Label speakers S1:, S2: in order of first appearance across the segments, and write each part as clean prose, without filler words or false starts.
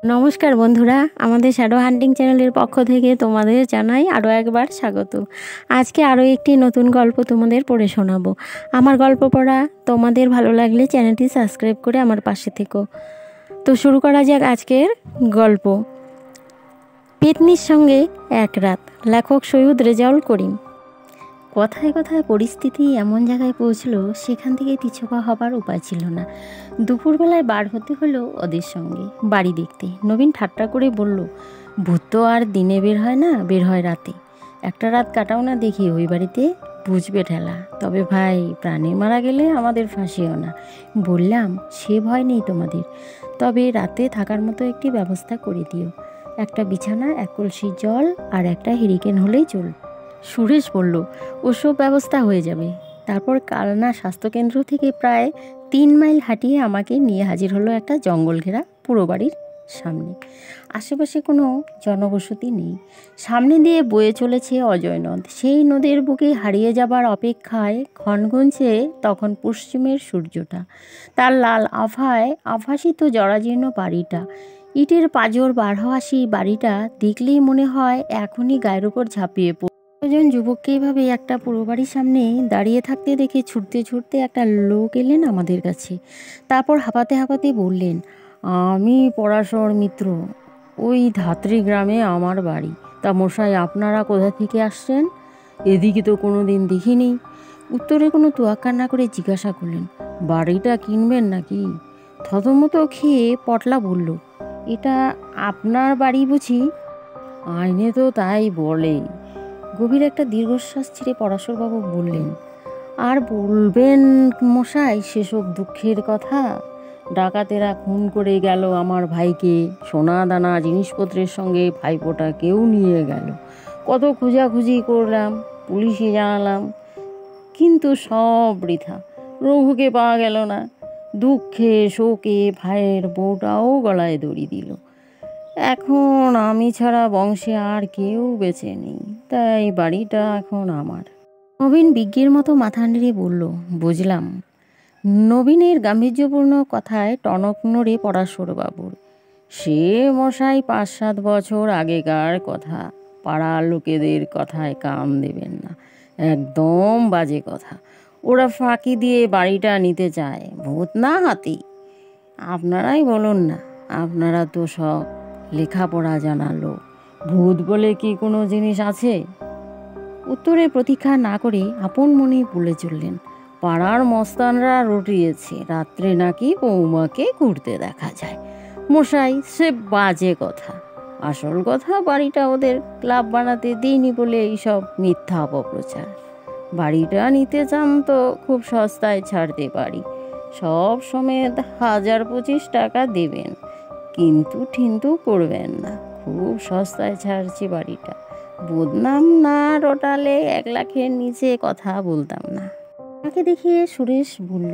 S1: নমস্কার বন্ধুরা, আমাদের শ্যাডো হান্টিং চ্যানেলের পক্ষ থেকে তোমাদের জানাই আরও একবার স্বাগত। আজকে আরও একটি নতুন গল্প তোমাদের পড়ে শোনাবো। আমার গল্প পড়া তোমাদের ভালো লাগলে চ্যানেলটি সাবস্ক্রাইব করে আমার পাশে থেকো। তো শুরু করা যাক আজকের গল্প। পেতনির সঙ্গে এক রাত, লেখক সৈয়দ রেজাউল করিম। কথায় কথায় পরিস্থিতি এমন জায়গায় পৌঁছলো, সেখান থেকে পিছপা হবার উপায় ছিল না। দুপুরবেলায় বার হতে হলো ওদের সঙ্গে বাড়ি দেখতে। নবীন ঠাট্টা করে বলল, ভূত তো আর দিনে বের হয় না, বের হয় রাতে। একটা রাত কাটাও না দেখি ওই বাড়িতে, বুঝবে ঠেলা। তবে ভাই, প্রাণে মারা গেলে আমাদের ফাঁসিও না। বললাম, সে ভয় নেই তোমাদের, তবে রাতে থাকার মতো একটি ব্যবস্থা করে দিও। একটা বিছানা, এক কলসি জল আর একটা হেরিকেন হলেই চলবে। সুরেশ বলল, ওসব ব্যবস্থা হয়ে যাবে। তারপর কালনা স্বাস্থ্যকেন্দ্র থেকে প্রায় 3 মাইল হাঁটিয়ে আমাকে নিয়ে হাজির হলো একটা জঙ্গল ঘেরা পুরো বাড়ির সামনে। আশেপাশে কোনো জনবসতি নেই। সামনে দিয়ে বয়ে চলেছে অজয় নদ। সেই নদীর বুকে হারিয়ে যাবার অপেক্ষায় ক্ষণ গুনছে তখন পশ্চিমের সূর্যটা। তার লাল আভায় আভাসিত জরাজীর্ণ বাড়িটা, ইটের পাঁজর বার হওয়া সেই বাড়িটা দেখলেই মনে হয় এখনই গায়ের উপর ঝাঁপিয়ে পড়ে। দুজন যুবককে এইভাবে একটা পুরো বাড়ির সামনে দাঁড়িয়ে থাকতে দেখে ছুটতে ছুটতে একটা লোক এলেন আমাদের কাছে। তারপর হাঁপাতে হাঁপাতে বললেন, আমি পরাশর মিত্র, ওই ধাত্রী গ্রামে আমার বাড়ি। তা মশাই, আপনারা কোথা থেকে আসছেন? এদিকে তো কোনো দিন দেখিনি। উত্তরে কোনো তোয়াক্কা না করে জিজ্ঞাসা করলেন, বাড়িটা কিনবেন নাকি? থতমত খেয়ে পটলা বলল, এটা আপনার বাড়ি বুঝি? আইনে তো তাই বলে। গভীর একটা দীর্ঘশ্বাস ছেড়ে পরাশরবাবু বললেন, আর বলবেন মশাই সেসব দুঃখের কথা? ডাকাতেরা খুন করে গেল আমার ভাইকে, সোনা দানা জিনিসপত্রের সঙ্গে ভাইপোটাকেও নিয়ে গেল। কত খোঁজাখুঁজি করলাম, পুলিশে জানালাম, কিন্তু সব বৃথা। রঘুকে পাওয়া গেল না। দুঃখে শোকে ভাইয়ের বউটাও গলায় দড়ি দিল। এখন আমি ছাড়া বংশে আর কেউ বেঁচে নেই, তাই বাড়িটা এখন আমার। নবীন বিজ্ঞের মতো মাথা নেড়ে বলল, বুঝলাম। নবীনের গাম্ভীর্যপূর্ণ কথায় টনক নড়ে পরাশরবাবুর। সে মশাই 5-7 বছর আগেকার কথা। পাড়ার লোকেদের কথায় কান দেবেন না, একদম বাজে কথা। ওরা ফাঁকি দিয়ে বাড়িটা নিতে চায়, ভূত না হাতি। আপনারাই বলুন না, আপনারা তো সব লেখাপড়া জানা লোক, ভূত বলে কি কোনো জিনিস আছে? উত্তরে প্রতীক্ষা না করে আপন মনে বলে চললেন, পাড়ার মস্তানরা রটিয়েছে রাত্রে নাকি বৌমাকে ঘুরতে দেখা যায়। মশাই, সে বাজে কথা। আসল কথা, বাড়িটা ওদের ক্লাব বানাতে দিইনি বলে এইসব মিথ্যা অপপ্রচার। বাড়িটা নিতে চান তো খুব সস্তায় ছাড়তে পারি। সব সমেত 1025 টাকা দেবেন, কিন্তু ঠিন্তু করবেন না। খুব সস্তায় ছাড়ছি বাড়িটা। বদনাম না রটালে 1 লাখের নিচে কথা বলতাম না। তাকে দেখিয়ে সুরেশ বলল,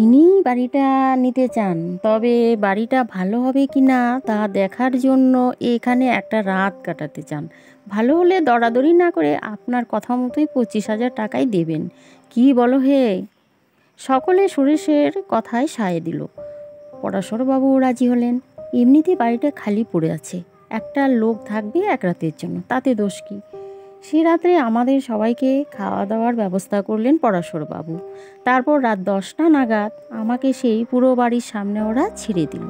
S1: ইনি বাড়িটা নিতে চান, তবে বাড়িটা ভালো হবে কি না তা দেখার জন্য এখানে একটা রাত কাটাতে চান। ভালো হলে দরাদরি না করে আপনার কথা মতোই 25,000 টাকাই দেবেন। কি বলো হে? সকলে সুরেশের কথায় সায় দিল। পরাশরবাবু রাজি হলেন। এমনিতেই বাড়িটা খালি পড়ে আছে, একটা লোক থাকবে 1 রাতের জন্য, তাতে দোষ কি? সে রাত্রে আমাদের সবাইকে খাওয়া দাওয়ার ব্যবস্থা করলেন পরাশরবাবু। তারপর রাত 10টা নাগাদ আমাকে সেই পুরো বাড়ির সামনে ওরা ছেড়ে দিল।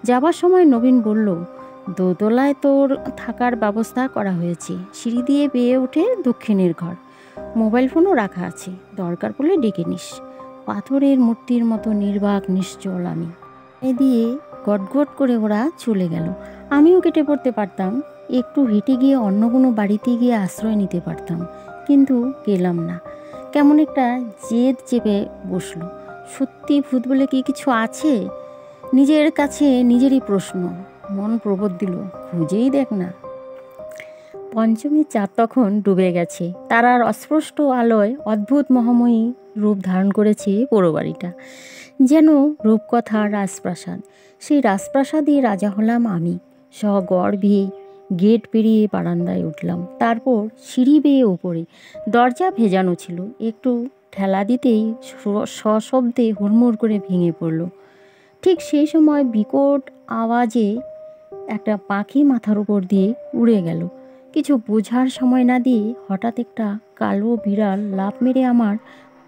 S1: যাবার সময় নবীন বলল, দোতলায় তোর থাকার ব্যবস্থা করা হয়েছে, সিঁড়ি দিয়ে বেয়ে উঠে দক্ষিণের ঘর। মোবাইল ফোনও রাখা আছে, দরকার পড়লে ডেকে নিস। পাথরের মূর্তির মতো নির্বাক নিশ্চল আমি। এ দিয়ে গটগট করে ওরা চলে গেল। আমিও কেটে পড়তে পারতাম, একটু হেঁটে গিয়ে অন্য কোনো বাড়িতে গিয়ে আশ্রয় নিতে পারতাম, কিন্তু গেলাম না। কেমন একটা জেদ চেপে বসলো। সত্যি ভূত বলে কি কিছু আছে? নিজের কাছে নিজেরই প্রশ্ন। মন প্রবোধ দিল, খুঁজেই দেখ না। পঞ্চমীর চাঁদ তখন ডুবে গেছে। তারার অস্পষ্ট আলোয় অদ্ভুত মহাময়ী রূপ ধারণ করেছে পুরো বাড়িটা, যেন রূপকথার রাজপ্রাসাদ। সেই রাজপ্রাসাদে রাজা হলাম আমি। সগর্বে গেট পেরিয়ে বারান্দায় উঠলাম, তারপর সিঁড়ি বেয়ে ওপরে। দরজা ভেজানো ছিল, একটু ঠেলা দিতেই সশব্দে হুড়মুড় করে ভেঙে পড়ল। ঠিক সেই সময় বিকট আওয়াজে একটা পাখি মাথার উপর দিয়ে উড়ে গেল। কিছু বোঝার সময় না দিয়ে হঠাৎ একটা কালো বিড়াল লাফ মেরে আমার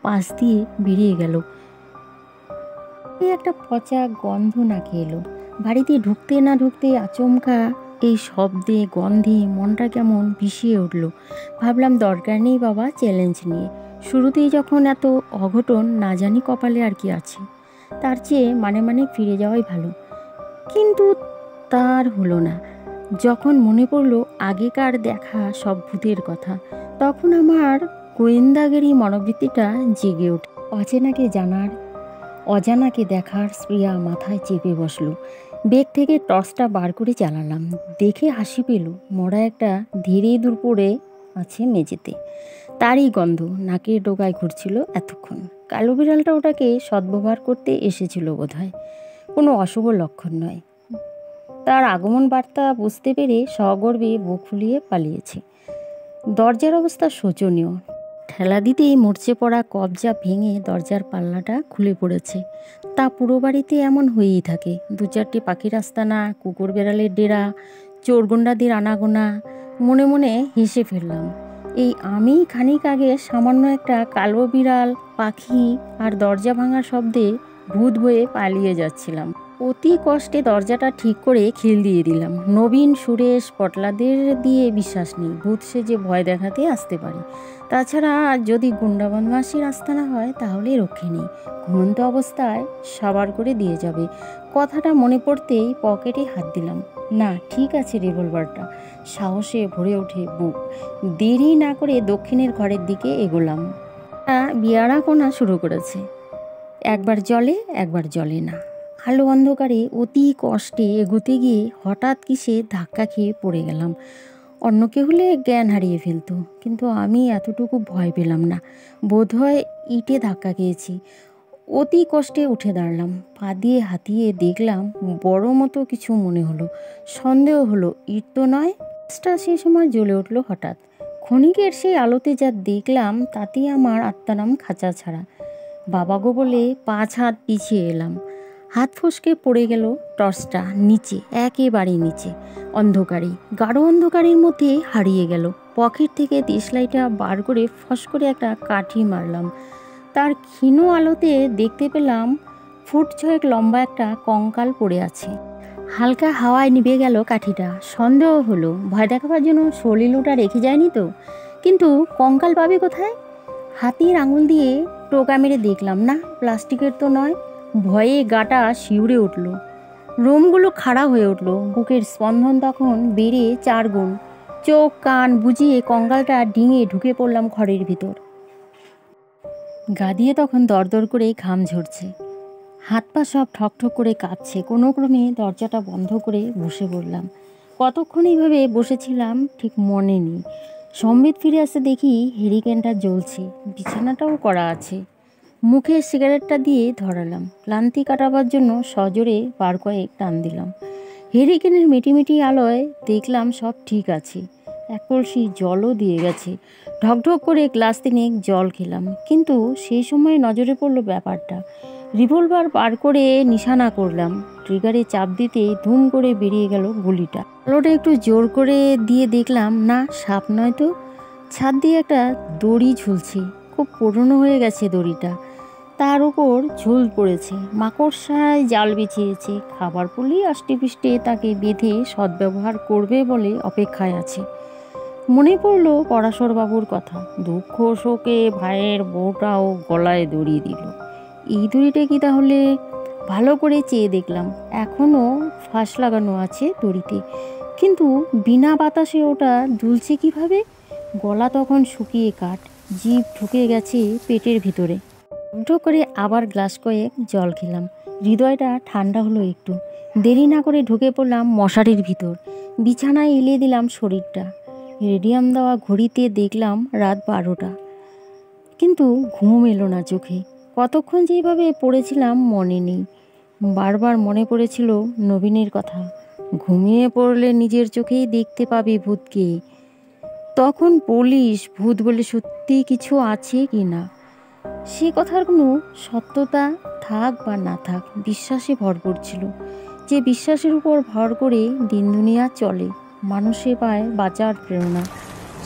S1: পাশ দিয়ে বেরিয়ে গেল। একটা পচা গন্ধ নাকে এলো। বাড়িতে ঢুকতে না ঢুকতে আচমকা এই শব্দে গন্ধে মনটা কেমন বিষিয়ে উঠল। ভাবলাম দরকার নেই বাবা চ্যালেঞ্জ নিয়ে, শুরুতেই যখন এত অঘটন, না জানি কপালে আর কি আছে, তার চেয়ে মানে ফিরে যাওয়াই ভালো। কিন্তু তার হলো না। যখন মনে পড়লো আগেকার দেখা সব ভূতের কথা, তখন আমার গোয়েন্দাগিরি মনোবৃত্তিটা জেগে ওঠে। অজানাকে দেখার স্প্রিয়া মাথায় চেপে বসলো। বেগ থেকে টর্চটা বার করে চালালাম। দেখে হাসি পেল। মরা একটা ধীরে দূর পড়ে আছে মেঝেতে, তারই গন্ধ নাকের ডোগায় ঘুরছিল এতক্ষণ। কালো বিড়ালটা ওটাকে সদ্ব্যবহার করতে এসেছিল বোধহয়, কোনো অশুভ লক্ষণ নয়। তার আগমন বার্তা বুঝতে পেরে সগর্বে বুক ফুলিয়ে পালিয়েছে। দরজার অবস্থা শোচনীয়। ঠেলা দিতেই মরচে পড়া কবজা ভেঙে দরজার পাল্লাটা খুলে পড়েছে। তা পুরো বাড়িতে এমন হয়েই থাকে। 2-4টে পাখির আস্তানা, কুকুর বেড়ালের ডেরা, চোরগুন্ডাদের আনাগোনা। মনে মনে হেসে ফেললাম। এই আমি খানিক আগে সামান্য একটা কালো বিড়াল, পাখি আর দরজা ভাঙার শব্দে ভূত হয়ে পালিয়ে যাচ্ছিলাম। অতি কষ্টে দরজাটা ঠিক করে খিল দিয়ে দিলাম। নবীন, সুরেশ, পটলাদের দিয়ে বিশ্বাস নেই ভূত সেজে ভয় দেখাতে আসতে পারে। তাছাড়া যদি গুন্ডা বদমাশির আস্তানা হয় তাহলে রক্ষে নেই। ঘুমন্ত অবস্থায় সাবার করে দিয়ে যাবে। কথাটা মনে পড়তেই পকেটে হাত দিলাম। না, ঠিক আছে রিভলভারটা। সাহসে ভরে ওঠে বুক। দেরি না করে দক্ষিণের ঘরের দিকে এগোলাম। বিয়ারা কোনা শুরু করেছে। একবার জ্বলে, একবার জ্বলে না। আলো অন্ধকারে অতি কষ্টে এগোতে গিয়ে হঠাৎ কিসে ধাক্কা খেয়ে পড়ে গেলাম। অন্য কেউ হলে জ্ঞান হারিয়ে ফেলতো, কিন্তু আমি এতটুকু ভয় পেলাম না। বোধহয় ইটে ধাক্কা খেয়েছি। অতি কষ্টে উঠে দাঁড়ালাম। পা দিয়ে হাতিয়ে দেখলাম বড় মতো কিছু মনে হলো। সন্দেহ হলো ইট তো নয়। সেই সময় জ্বলে উঠলো হঠাৎ। ক্ষণিকের সেই আলোতে যা দেখলাম তাতেই আমার আত্মারাম খাঁচা ছাড়া। বাবা গো বলে 5 হাত পিছিয়ে এলাম। হাত ফসকে পড়ে গেল টর্চটা নিচে, একেবারে নিচে। অন্ধকারে, গাঢ় অন্ধকারের মধ্যে হারিয়ে গেল। পকেট থেকে দেশলাইটা বার করে ফস করে একটা কাঠি মারলাম। তার ক্ষীণ আলোতে দেখতে পেলাম 6 ফুট লম্বা একটা কঙ্কাল পড়ে আছে। হালকা হাওয়ায় নিভে গেল কাঠিটা। সন্দেহ হলো ভয় দেখাবার জন্য সলিলুটা রেখে যায়নি তো। কিন্তু কঙ্কাল পাবে কোথায়? হাতির আঙুল দিয়ে টোকা মেরে দেখলাম, না, প্লাস্টিকের তো নয়। ভয়ে গাটা শিউরে উঠল, রোমগুলো খাড়া হয়ে উঠল। বুকের স্পন্দন তখন বেড়ে 4 গুণ। চোখ কান বুজিয়ে কঙ্কালটা ডিঙে ঢুকে পড়লাম ঘরের ভিতর। গা দিয়ে তখন দরদর করে ঘাম ঝরছে, হাত পা সব ঠকঠক করে কাঁপছে। কোনো ক্রমে দরজাটা বন্ধ করে বসে পড়লাম। কতক্ষণ এইভাবে বসেছিলাম ঠিক মনে নেই। সম্বিত ফিরে আসতে দেখি হেরিকেনটা জ্বলছে, বিছানাটাও করা আছে। মুখে সিগারেটটা দিয়ে ধরালাম। ক্লান্তি কাটাবার জন্য সজোরে বার কয়েক টান দিলাম। হেরিকেনের মিটিমিটি আলোয় দেখলাম সব ঠিক আছে। 1 কলসি জলও দিয়ে গেছে। ঢকঢক করে গ্লাস 3 জল খেলাম। কিন্তু সেই সময় নজরে পড়ল ব্যাপারটা। রিভলভার বার করে নিশানা করলাম। ট্রিগারে চাপ দিতে ধুম করে বেরিয়ে গেল গুলিটা। আলোটা একটু জোর করে দিয়ে দেখলাম, না, সাপ নয় তো। ছাদ দিয়ে একটা দড়ি ঝুলছে। খুব পুরনো হয়ে গেছে দড়িটা। তার উপর ঝুল পড়েছে। মাকড়সায় জাল বিছিয়েছে। খাবার পড়লেই আষ্টে পিষ্টে তাকে বেঁধে সদ্ব্যবহার করবে বলে অপেক্ষায় আছে। মনে পড়ল পরাশর বাবুর কথা। দুঃখ শোকে ভাইয়ের বউটাও গলায় দড়ি দিল। এই দড়িটা কি তাহলে? ভালো করে চেয়ে দেখলাম, এখনও ফাঁস লাগানো আছে দড়িতে। কিন্তু বিনা বাতাসে ওটা দুলছে কিভাবে? গলা তখন শুকিয়ে কাঠ, জিভ ঢুকে গেছে পেটের ভিতরে। উঠো করে আবার গ্লাস কয়েক জল খেলাম। হৃদয়টা ঠান্ডা হলো একটু। দেরি না করে ঢুকে পড়লাম মশারির ভিতর। বিছানায় এলিয়ে দিলাম শরীরটা। রেডিয়াম দেওয়া ঘড়িতে দেখলাম রাত 12টা। কিন্তু ঘুম এলো না চোখে। কতক্ষণ যেভাবে পড়েছিলাম মনে নেই। বারবার মনে পড়েছিল নবীনের কথা। ঘুমিয়ে পড়লে নিজের চোখেই দেখতে পাবে ভূতকে। তখন বলিস ভূত বলে সত্যি কিছু আছে কি না। সে কথার কোনো সত্যতা থাক বা না থাক, বিশ্বাসে ভরপুর ছিল। যে বিশ্বাসের উপর ভর করে দিন দুনিয়া চলে, মানুষে পায় বাঁচার প্রেরণা।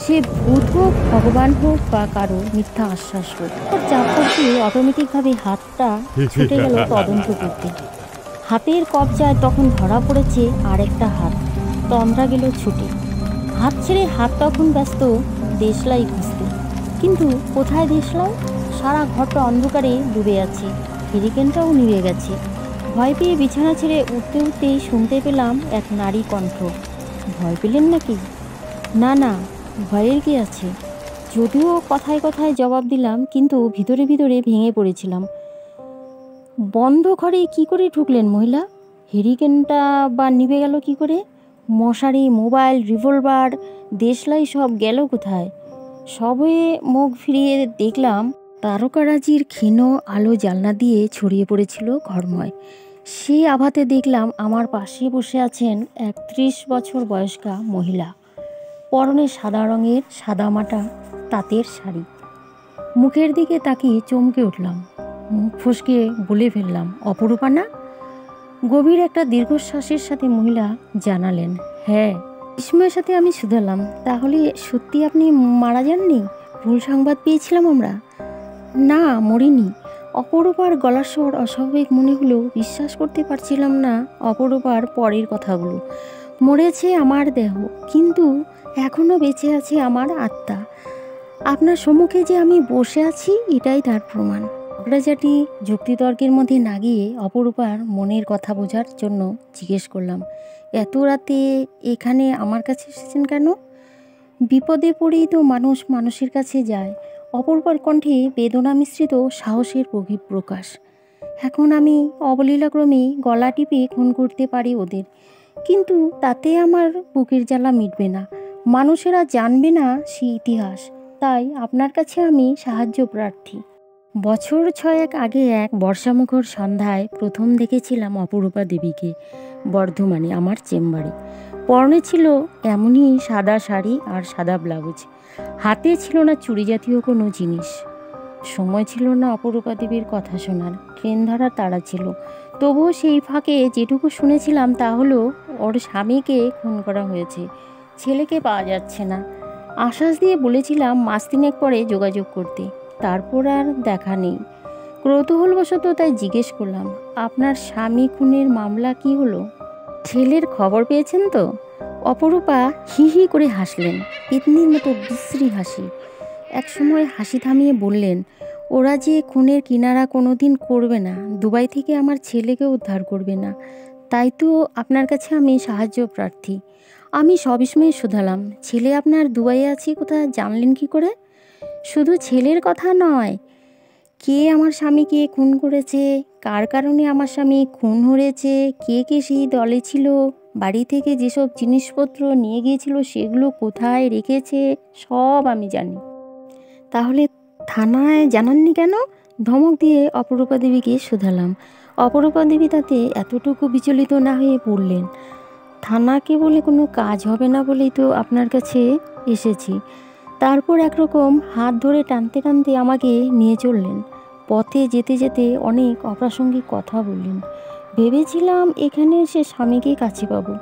S1: সে ভূত হোক, ভগবান হোক বা কারো মিথ্যা আশ্বাস হোক, তার চাপ করতে অটোমেটিকভাবে হাতটা ছুটে গেল তদন্ত করতে। হাতের কবজায় তখন ধরা পড়েছে আর একটা হাত। তন্দ্রা গেল ছুটে। হাত ছেড়ে হাত তখন ব্যস্ত দেশলাই খুঁজতে। কিন্তু কোথায় দেশলাই? সারা ঘরটা অন্ধকারে ডুবে আছে, হেরিকেনটাও নিভে গেছে। ভয় পেয়ে বিছানা ছেড়ে উঠতে উঠতেই শুনতে পেলাম এক নারী কণ্ঠ। ভয় পেলেন নাকি? না না, ভয়ের কি আছে। যদিও কথায় কথায় জবাব দিলাম, কিন্তু ভিতরে ভিতরে ভেঙে পড়েছিলাম। বন্ধ ঘরে কি করে ঢুকলেন মহিলা? হেরিকেনটা বা নিভে গেল কি করে? মশারি, মোবাইল, রিভলভার, দেশলাই সব গেল কোথায়? সবে মুখ ফিরিয়ে দেখলাম তারকারাজির ক্ষীণ আলো জানলা দিয়ে ছড়িয়ে পড়েছিল ঘরময়। সেই আভাতে দেখলাম আমার পাশে বসে আছেন এক 30 বছর বয়স্কা মহিলা। পরনে সাদা রঙের সাদামাটা তাঁতের শাড়ি। মুখের দিকে তাকিয়ে চমকে উঠলাম। মুখ ফসকে বলে ফেললাম, অপরূপা না? গভীর একটা দীর্ঘশ্বাসের সাথে মহিলা জানালেন, হ্যাঁ। বিস্ময়ের সাথে আমি শুধালাম, তাহলে সত্যি আপনি মারা যাননি? ভুল সংবাদ পেয়েছিলাম আমরা। না, মরিনি। অপরূপার গলার স্বর অস্বাভাবিক মনে হলেও বিশ্বাস করতে পারছিলাম না অপরূপার পরের কথাগুলো। মরেছে আমার দেহ, কিন্তু এখনও বেঁচে আছে আমার আত্মা। আপনার সম্মুখে যে আমি বসে আছি, এটাই তার প্রমাণ। ঝগড়াঝাটি যুক্তিতর্কের মধ্যে না গিয়ে অপরূপার মনের কথা বোঝার জন্য জিজ্ঞেস করলাম, এত রাতে এখানে আমার কাছে এসেছেন কেন? বিপদে পড়েই তো মানুষ মানুষের কাছে যায়। অপরূপার কণ্ঠে বেদনা মিশ্রিত সাহসের বহিঃপ্রকাশ। এখন আমি অবলীলাক্রমে গলা টিপে খুন করতে পারি ওদের, কিন্তু তাতে আমার বুকের জ্বালা মিটবে না। মানুষেরা জানবে না সেই ইতিহাস। তাই আপনার কাছে আমি সাহায্য প্রার্থী। বছর 6 আগে এক বর্ষামুখর সন্ধ্যায় প্রথম দেখেছিলাম অপরূপা দেবীকে বর্ধমানে আমার চেম্বারে। পরনে ছিল এমনই সাদা শাড়ি আর সাদা ব্লাউজ। হাতে ছিল না চুড়ি জাতীয় কোনো জিনিস। সময় ছিল না অপরূপা দেবীর কথা শোনার, ট্রেন ধরার তাড়া ছিল। তবুও সেই ফাঁকে যেটুকু শুনেছিলাম তা হলো ওর স্বামীকে খুন করা হয়েছে, ছেলেকে পাওয়া যাচ্ছে না। আশ্বাস দিয়ে বলেছিলাম 5 দিনের পরে যোগাযোগ করতে। তারপর আর দেখা নেই। কৌতূহলবশত তাই জিজ্ঞেস করলাম, আপনার স্বামী খুনের মামলা কি হলো? ছেলের খবর পেয়েছেন তো? অপরূপা হি হি করে হাসলেন, পেতনির মতো বিশ্রী হাসি। একসময় হাসি থামিয়ে বললেন, ওরা যে খুনের কিনারা কোনোদিন করবে না, দুবাই থেকে আমার ছেলেকে উদ্ধার করবে না। তাই তো আপনার কাছে আমি সাহায্য প্রার্থী। আমি সবিস্ময়ে শুধালাম, ছেলে আপনার দুবাইয়ে আছে কোথা জানলেন কি করে? শুধু ছেলের কথা নয়, কে আমার স্বামীকে খুন করেছে, কার কারণে আমার স্বামী খুন হয়েছে, কে কে সেই দলে ছিল, বাড়ি থেকে যেসব জিনিসপত্র নিয়ে গিয়েছিল সেগুলো কোথায় রেখেছে, সব আমি জানি। তাহলে থানায় জানাননি কেন? ধমক দিয়ে অপরূপা দেবীকে শুধালাম। অপরূপা দেবী তাতে এতটুকু বিচলিত না হয়ে বললেন, থানাকে বলে কোনো কাজ হবে না বলেই তো আপনার কাছে এসেছি। তারপর একরকম হাত ধরে টানতে টানতে আমাকে নিয়ে চললেন। পথে যেতে যেতে অনেক অপ্রাসঙ্গিক কথা বললেন। ভেবেছিলাম এখানে এসে স্বামীকে কাছে পাবো,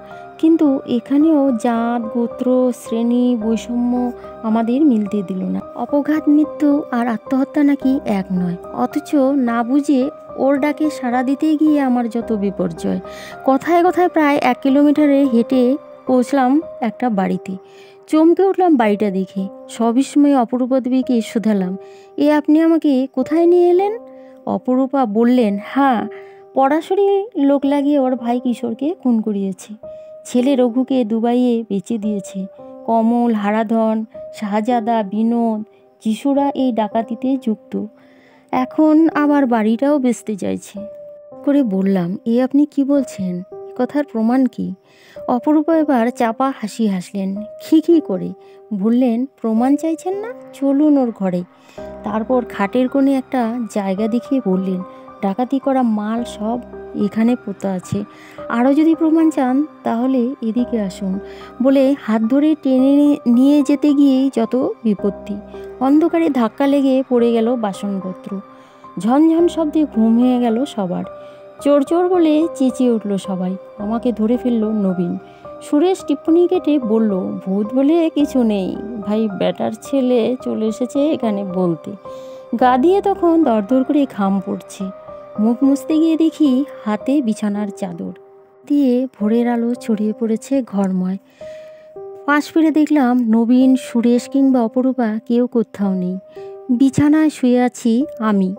S1: কিন্তু এখানেও জাত, গোত্র, শ্রেণী বৈষম্য আমাদের মিলতে দিল না। অপঘাত মৃত্যু আর আত্মহত্যা নাকি এক নয়, অথচ না বুঝে ওর ডাকে সাড়া দিতে গিয়ে আমার যত বিপর্যয়। কথায় কথায় প্রায় 1 কিলোমিটারে হেঁটে পৌঁছলাম একটা বাড়িতে। চমকে উঠলাম বাড়িটা দেখে। সবিস্ময়ে অপরূপা দেবীকে শুধালাম, এ আপনি আমাকে কোথায় নিয়ে এলেন? অপরূপা বললেন, হ্যাঁ, পড়াশোনায় লোক লাগিয়ে ওর ভাই কিশোরকে খুন করিয়েছে। ছেলে রঘুকে দুবাইয়ে বেচে দিয়েছে। কমল, হারাধন, শাহজাদা, বিনোদ, যিশুরা এই ডাকাতিতে যুক্ত। এখন আবার বাড়িটাও বেচতে চাইছে। করে বললাম, এ আপনি কি বলছেন? এ কথার প্রমাণ কি? অপরূপা এবার চাপা হাসি হাসলেন, খিখি করে বললেন, প্রমাণ চাইছেন না? চলুন ওর ঘরে। তারপর খাটের কোণে একটা জায়গা দেখিয়ে বললেন, ডাকাতি করা মাল সব এখানে পোতা আছে। আরও যদি প্রমাণ চান তাহলে এদিকে আসুন। বলে হাত ধরে টেনে নিয়ে যেতে গিয়েই যত বিপত্তি। অন্ধকারে ধাক্কা লেগে পড়ে গেল বাসনপত্র। ঝনঝন শব্দে ঘুম হয়ে গেল সবার। চোর চোর বলে চেঁচিয়ে উঠল সবাই। আমাকে ধরে ফেলল নবীন। সুরেশ টিপ্পনি কেটে বলল, ভূত বলে কিছু নেই ভাই, ব্যাটার ছেলে চলে এসেছে এখানে বলতে। গা দিয়ে তখন দরদর করে ঘাম পড়ছে। মুখ মুছতে গিয়ে দেখি হাতে বিছানার চাদর দিয়ে ভোরের আলো ছড়িয়ে পড়েছে ঘরময়। পাশ ফিরে দেখলাম নবীন, সুরেশ কিংবা অপরূপা কেউ কোথাও নেই। বিছানায় শুয়ে আছি আমি।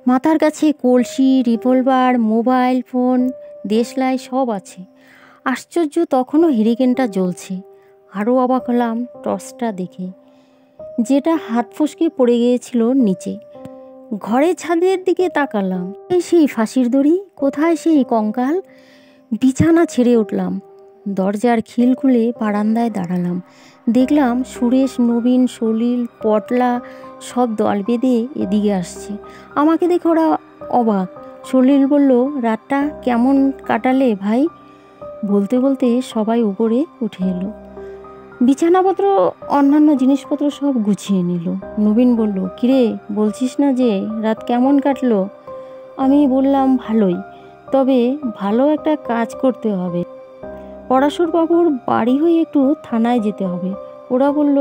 S1: মাথার কাছে কলসি, রিভলভার, মোবাইল ফোন, দেশলাই সব আছে। আশ্চর্য, তখনও হেরিকেনটা জ্বলছে। আরও অবাক হলাম টর্চটা দেখে, যেটা হাত ফসকে পড়ে গিয়েছিল নিচে। ঘরের ছাদের দিকে তাকালাম। সেই ফাঁসির দড়ি, কোথায় সেই কঙ্কাল? বিছানা ছেড়ে উঠলাম, দরজার খিল খুলে বারান্দায় দাঁড়ালাম। দেখলাম সুরেশ, নবীন, সলিল, পটলা সব দল বেঁধে এদিকে আসছে। আমাকে দেখে ওরা অবাক। সলিল বলল, রাতটা কেমন কাটালে ভাই? বলতে বলতে সবাই উপরে উঠে এলো। বিছানাপত্র, অন্যান্য জিনিসপত্র সব গুছিয়ে নিল। নবীন বলল, কিরে, বলছিস না যে রাত কেমন কাটলো? আমি বললাম, ভালোই, তবে ভালো একটা কাজ করতে হবে। পরাশরবাবুর বাড়ি হয়ে একটু থানায় যেতে হবে। ওরা বলল,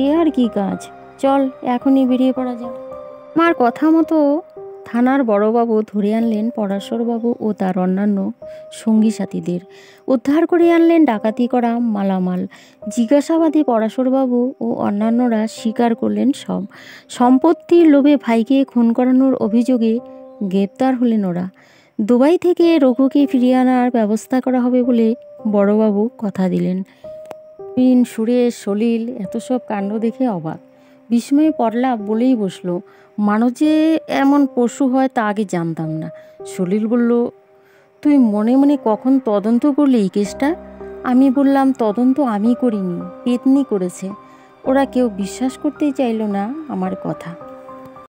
S1: এ আর কি কাজ, চল এখনই বেরিয়ে পড়া যাক। আমার কথা মতো থানার বড়বাবু ধরে আনলেন পরাশরবাবু ও তার অন্যান্য সঙ্গী সাথীদের। উদ্ধার করে আনলেন ডাকাতি করা মালামাল। জিজ্ঞাসাবাদে পরাশরবাবু ও অন্যান্যরা স্বীকার করলেন সব। সম্পত্তির লোভে ভাইকে খুন করানোর অভিযোগে গ্রেপ্তার হলেন ওরা। দুবাই থেকে রঘুকে ফিরিয়ে আনার ব্যবস্থা করা হবে বলে বড়বাবু কথা দিলেন। সুরেশ, সলিল এত সব কাণ্ড দেখে অবাক। বিস্ময়ে পড়লা বলেই বসলো, মানুষ যে এমন পশু হয় তা আগে জানতাম না। সলিল বলল, তুই মনে মনে কখন তদন্ত করলি এই কেসটা? আমি বললাম, তদন্ত আমি করিনি, পেতনি করেছে। ওরা কেউ বিশ্বাস করতেই চাইল না আমার কথা।